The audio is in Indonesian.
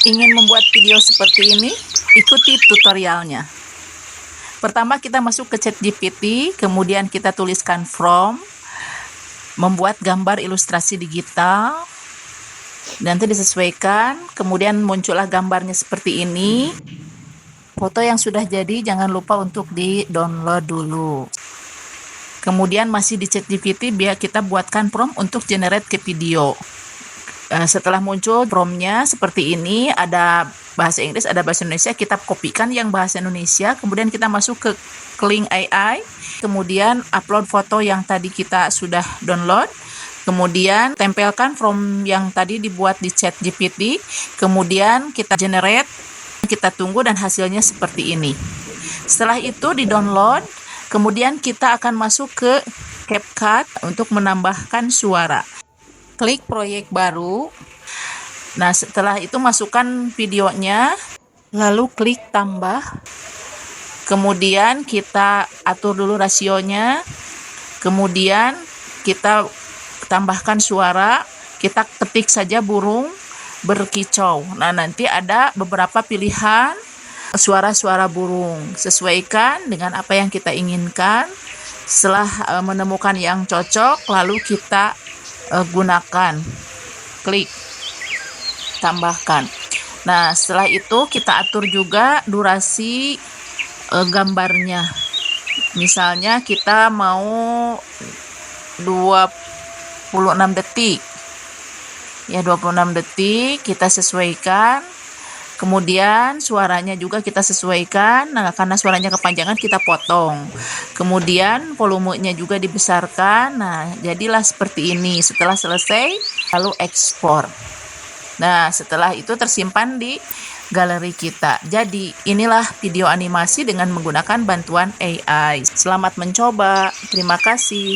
Ingin membuat video seperti ini? Ikuti tutorialnya. Pertama kita masuk ke ChatGPT, kemudian kita tuliskan from, membuat gambar ilustrasi digital, nanti disesuaikan, kemudian muncullah gambarnya seperti ini. Foto yang sudah jadi jangan lupa untuk di-download dulu. Kemudian masih di ChatGPT biar kita buatkan prompt untuk generate ke video. Setelah muncul promptnya seperti ini, ada bahasa Inggris, ada bahasa Indonesia, kita kopikan yang bahasa Indonesia, kemudian kita masuk ke Kling AI, kemudian upload foto yang tadi kita sudah download, kemudian tempelkan from yang tadi dibuat di ChatGPT, kemudian kita generate, kita tunggu dan hasilnya seperti ini. Setelah itu di-download, kemudian kita akan masuk ke CapCut untuk menambahkan suara. Klik proyek baru. Nah, setelah itu masukkan videonya, lalu klik tambah. Kemudian kita atur dulu rasionya. Kemudian kita tambahkan suara. Kita ketik saja burung berkicau. Nah, nanti ada beberapa pilihan suara-suara burung. Sesuaikan dengan apa yang kita inginkan. Setelah menemukan yang cocok, lalu kita gunakan, klik tambahkan. Nah, setelah itu kita atur juga durasi gambarnya. Misalnya kita mau 26 detik. Ya, 26 detik kita sesuaikan. Kemudian suaranya juga kita sesuaikan. Nah, karena suaranya kepanjangan kita potong. Kemudian volumenya juga dibesarkan. Nah, jadilah seperti ini. Setelah selesai, lalu ekspor. Nah, setelah itu tersimpan di galeri kita. Jadi, inilah video animasi dengan menggunakan bantuan AI. Selamat mencoba. Terima kasih.